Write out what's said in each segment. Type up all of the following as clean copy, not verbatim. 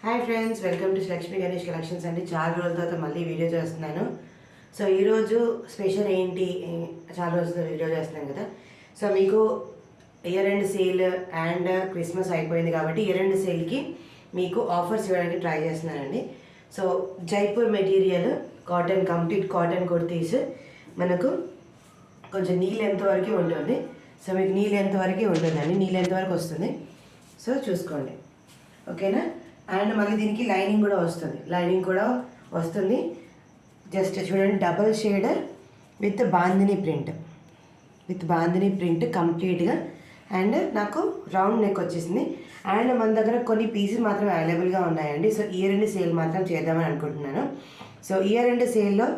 Hi friends, welcome to Lakshmi Ganesh collections అండి. చాలా రోజుల తర్వాత మళ్ళీ వీడియో చేస్తున్నాను. సో ఈరోజు స్పెషల్ ఏంటి, చాలా రోజుల వీడియో చేస్తున్నాను కదా. సో మీకు year end sale and Christmas అయిపోయింది కాబట్టి ఇయర్ ఎండ్ సేల్కి మీకు ఆఫర్స్ ఇవ్వడానికి ట్రై చేస్తున్నానండి. So Jaipur material cotton, complete cotton kurtis మనకు కొంచెం నీ లెంత్ వరకు ఉంటుంది. సో మీకు నీ లెంత్ వరకు ఉంటుందండి, నీ లెంత్ వరకు వస్తుంది. సో చూసుకోండి, ఓకేనా. అండ్ మళ్ళీ దీనికి లైనింగ్ కూడా వస్తుంది. జస్ట్ చూడండి, double shader with bandhani print కంప్లీట్గా. అండ్ నాకు రౌండ్ నెక్ వచ్చేసింది. అండ్ మన దగ్గర కొన్ని పీసెస్ మాత్రం అవైలబుల్గా ఉన్నాయండి. సో ఇయర్ ఎండ్ సేల్ మాత్రం చేద్దామని అనుకుంటున్నాను. సో ఇయర్ ఎండ్ సేల్లో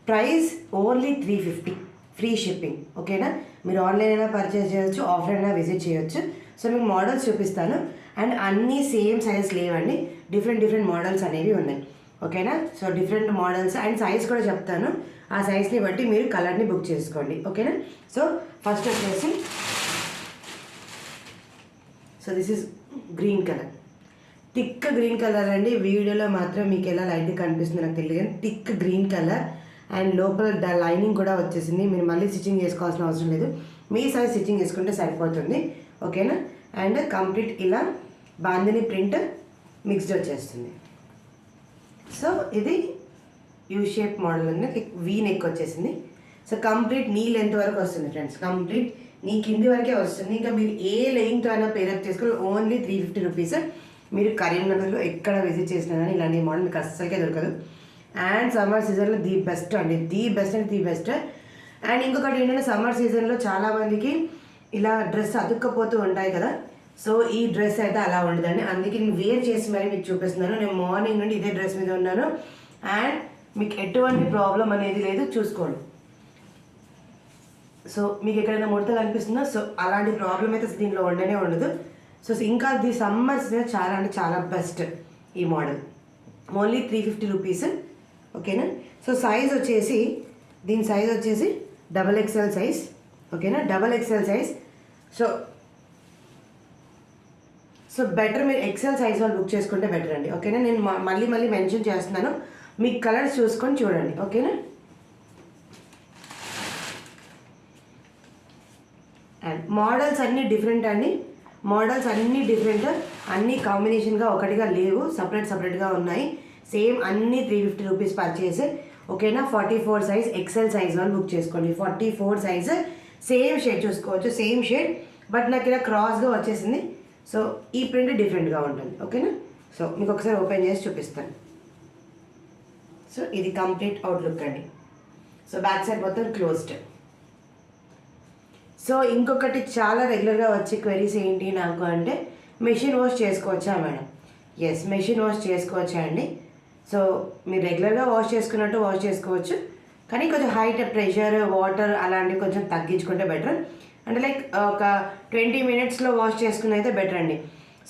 ప్రైస్ ఓన్లీ 350, ఫ్రీ షిప్పింగ్, ఓకేనా. మీరు ఆన్లైన్ అయినా పర్చేస్ చేయొచ్చు, ఆఫ్లైన్ అయినా విజిట్ చేయొచ్చు. సో మీకు మోడల్స్ చూపిస్తాను. అండ్ అన్నీ సేమ్ సైజ్ లేవండి, డిఫరెంట్ మోడల్స్ అనేవి ఉన్నాయి, ఓకేనా. So different models and size కూడా చెప్తాను. ఆ సైజ్ని బట్టి మీరు కలర్ని బుక్ చేసుకోండి, ఓకేనా. సో ఫస్ట్ వచ్చేసి, so this is green colour, thick green colour అండి. వీడియోలో మాత్రం మీకు ఎలా లైట్ కనిపిస్తుంది నాకు తెలియదు, కానీ థిక్ గ్రీన్ కలర్. అండ్ లోపల లైనింగ్ కూడా వచ్చేసింది. మీరు మళ్ళీ స్టిచ్చింగ్ చేసుకోవాల్సిన అవసరం లేదు, మీ సైజ్ స్టిచ్చింగ్ చేసుకుంటే సరిపోతుంది, ఓకేనా. అండ్ కంప్లీట్ ఇలా బాందిని ప్రింట్ మిక్స్డ్ వచ్చేస్తుంది. సో ఇది యూ షేప్ మోడల్ ఉంది, వీ నెక్ వచ్చేసింది. సో కంప్లీట్ నీ లెంత్ వరకు వస్తుంది ఫ్రెండ్స్, కంప్లీట్ నీ కింది వరకే వస్తుంది. ఇంకా మీరు ఏ లెంగ్త్ అయినా పేరప్ చేసుకుని ఓన్లీ 350 రూపీస్. మీరు కరీంనగర్లో ఎక్కడ విజిట్ చేసినా కానీ ఇలాంటి మోడల్ మీకు అస్సలకే దొరకదు. అండ్ సమ్మర్ సీజన్లో ది బెస్ట్ అండి, ది బెస్ట్. అండ్ ఇంకొకటి ఏంటంటే, సమ్మర్ సీజన్లో చాలామందికి ఇలా డ్రెస్ అతుక్కపోతూ ఉంటాయి కదా. సో ఈ డ్రెస్ అయితే అలా ఉండదండి, అందుకే నేను వేర్ చేసి మరీ మీకు చూపిస్తున్నాను. నేను మార్నింగ్ నుండి ఇదే డ్రెస్ మీద ఉన్నాను. అండ్ మీకు ఎటువంటి ప్రాబ్లం అనేది లేదు, చూసుకోండి. సో మీకు ఎక్కడైనా ముడత కనిపిస్తుందో, సో అలాంటి ప్రాబ్లం అయితే దీంట్లో ఉండదు. సో ఇంకా ది సమ్మర్ సీజన్ చాలా అంటే చాలా బెస్ట్ ఈ మోడల్. ఓన్లీ 350 రూపీస్, ఓకేనా. సో సైజ్ వచ్చేసి, దీని సైజ్ వచ్చేసి XXL సైజ్, ఓకేనా, XXL సైజ్. సో బెటర్ మీరు ఎక్సెల్ సైజ్ వాళ్ళు బుక్ చేసుకుంటే బెటర్ అండి, ఓకేనా. నేను మళ్ళీ మెన్షన్ చేస్తున్నాను, మీకు కలర్స్ చూసుకొని చూడండి, ఓకేనా. అండ్ మోడల్స్ అన్నీ డిఫరెంట్ అండి, అన్నీ కాంబినేషన్గా ఒకటిగా లేవు, సపరేట్గా ఉన్నాయి. సేమ్ అన్నీ 350 రూపీస్ పర్చేస్, ఓకేనా. 44 సైజ్ ఎక్సెల్ సైజ్ వాళ్ళు బుక్ చేసుకోండి. 44 సైజ్ సేమ్ షేడ్ చూసుకోవచ్చు, సేమ్ షేడ్, బట్ నాకు ఇలా క్రాస్గా వచ్చేసింది. సో ఈ ప్రింట్ డిఫరెంట్గా ఉంటుంది, ఓకేనా. సో మీకు ఒకసారి ఓపెన్ చేసి చూపిస్తాను. సో ఇది కంప్లీట్ అవుట్లుక్ అండి. సో బ్యాక్ సైడ్ మొత్తం క్లోజ్డ్. సో ఇంకొకటి చాలా రెగ్యులర్గా వచ్చే క్వెరీస్ ఏంటి నాకు అంటే, మెషిన్ వాష్ చేసుకోవచ్చా మేడం? ఎస్, మెషిన్ వాష్ చేసుకోవచ్చా అండి. సో మీరు రెగ్యులర్గా వాష్ చేసుకున్నట్టు వాష్ చేసుకోవచ్చు, కానీ కొంచెం హైట్ ప్రెషర్ వాటర్ అలాంటివి కొంచెం తగ్గించుకుంటే బెటర్. అంటే లైక్ ఒక 20 మినిట్స్లో వాష్ చేసుకుని అయితే బెటర్ అండి.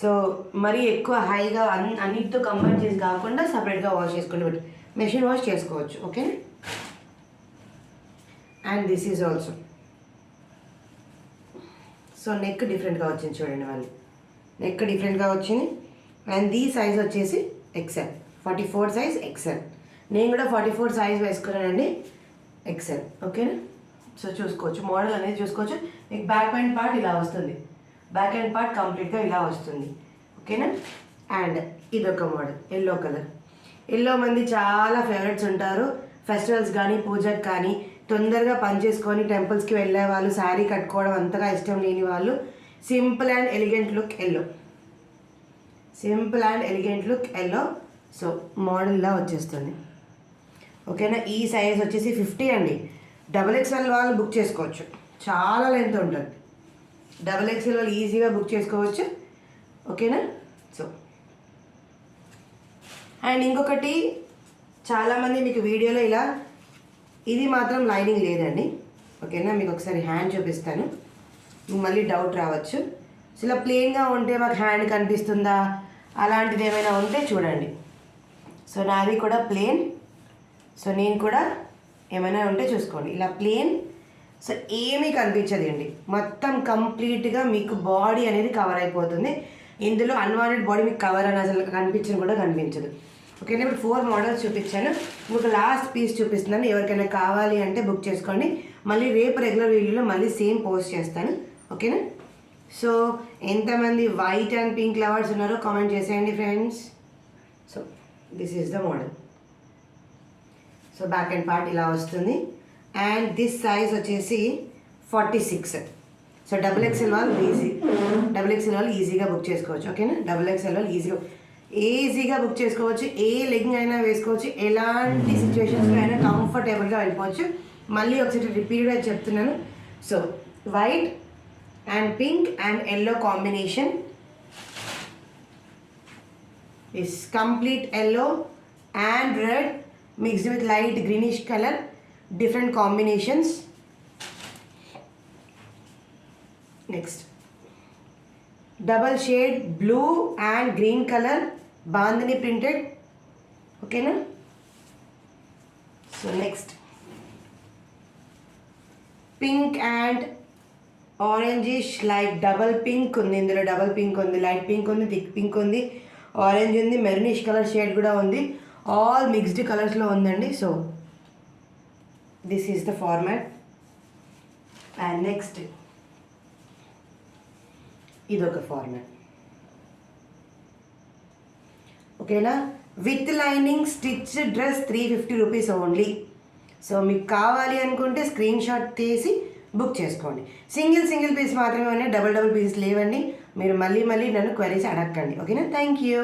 సో మరీ ఎక్కువ హైగా అన్నిటితో కంబైన్ చేసి కాకుండా సపరేట్గా వాష్ చేసుకుంటే బెటర్. మెషిన్ వాష్ చేసుకోవచ్చు, okay. And this is also, so neck డిఫరెంట్గా వచ్చింది చూడండి, వాళ్ళు నెక్ డిఫరెంట్గా వచ్చింది. అండ్ దీ సైజ్ వచ్చేసి XL, 44 సైజ్ XL. నేను కూడా 44 సైజ్ వేసుకున్నానండి, XL, ఓకేనా. సో చూసుకోవచ్చు, మోడల్ అనేది చూసుకోవచ్చు. మీకు బ్యాక్ హ్యాండ్ పార్ట్ ఇలా వస్తుంది, బ్యాక్ హ్యాండ్ పార్ట్ కంప్లీట్గా ఇలా వస్తుంది, ఓకేనా. అండ్ ఇదొక మోడల్, ఎల్లో కలర్. ఎల్లో మంది చాలా ఫేవరెట్స్ ఉంటారు, ఫెస్టివల్స్ కానీ పూజకి కానీ తొందరగా పని చేసుకొని టెంపుల్స్కి వెళ్ళే వాళ్ళు, శారీ కట్టుకోవడం అంతగా ఇష్టం లేని వాళ్ళు, simple and elegant look yellow. So మోడల్లా వచ్చేస్తుంది, ఓకేనా. ఈ సైజ్ వచ్చేసి 50 అండి. XXL వాళ్ళు బుక్ చేసుకోవచ్చు, చాలా లెంత్ ఉంటుంది. XXL వాళ్ళు ఈజీగా బుక్ చేసుకోవచ్చు, ఓకేనా. సో అండ్ ఇంకొకటి, చాలామంది మీకు వీడియోలో ఇలా, ఇది మాత్రం లైనింగ్ లేదండి, ఓకేనా. మీకు ఒకసారి హ్యాండ్ చూపిస్తాను, మీకు మళ్ళీ డౌట్ రావచ్చు. సో ఇలా ప్లెయిన్గా ఉంటే మాకు హ్యాండ్ కనిపిస్తుందా, అలాంటిది ఏమైనా ఉంటే చూడండి. సో నాది కూడా ప్లెయిన్, సో నేను కూడా ఏమైనా ఉంటే చూసుకోండి, ఇలా ప్లెయిన్. సో ఏమీ కనిపించదండి, మొత్తం కంప్లీట్గా మీకు బాడీ అనేది కవర్ అయిపోతుంది. ఇందులో అన్వాంటెడ్ బాడీ మీకు కవర్ అని అసలు కనిపించను కూడా కనిపించదు. ఓకేనా, ఇప్పుడు 4 మోడల్స్ చూపించాను. మీకు లాస్ట్ పీస్ చూపిస్తున్నాను. ఎవరికైనా కావాలి అంటే బుక్ చేసుకోండి. మళ్ళీ రేపు రెగ్యులర్ వీడియోలో మళ్ళీ సేమ్ పోస్ట్ చేస్తాను. ఓకేనా, సో ఎంతమంది వైట్ అండ్ పింక్ లవర్స్ ఉన్నారో కామెంట్ చేసేయండి friends. So this is the model. So back and part ఇలా వస్తుంది. అండ్ దిస్ సైజ్ వచ్చేసి 46. సో XXL వాళ్ళు XXL వాళ్ళు ఈజీగా బుక్ చేసుకోవచ్చు. ఓకేనా, XXL వాళ్ళు ఈజీగా బుక్ చేసుకోవచ్చు. ఏ లెగ్గింగ్ అయినా వేసుకోవచ్చు. ఎలాంటి సిచ్యువేషన్స్లో అయినా కంఫర్టబుల్గా వెళ్ళిపోవచ్చు. మళ్ళీ ఒకసారి రిపీట్గా చెప్తున్నాను. So white and pink and yellow combination is complete yellow and red mixed with light greenish color, different combinations. Next, double shade blue and green color, bandhani printed. Okay na? So next, pink and orangish like double pink undi, indulo double pink undi, light pink undi, thick pink undi, orange ఉంది, maroonish colour shade కూడా ఉంది. All mixed కలర్స్లో ఉందండి. So this is the format. And next ఇదొక format. ఓకేనా, with lining stitch dress 350 rupees only. So మీకు కావాలి అనుకుంటే స్క్రీన్ షాట్ తీసి బుక్ చేసుకోండి. సింగిల్ పీస్ మాత్రమే ఉన్నాయి, డబుల్ పీస్ లేవండి. మీరు మళ్ళీ నన్ను క్వరీస్ అడగండి. ఓకేనా, థ్యాంక్ యూ.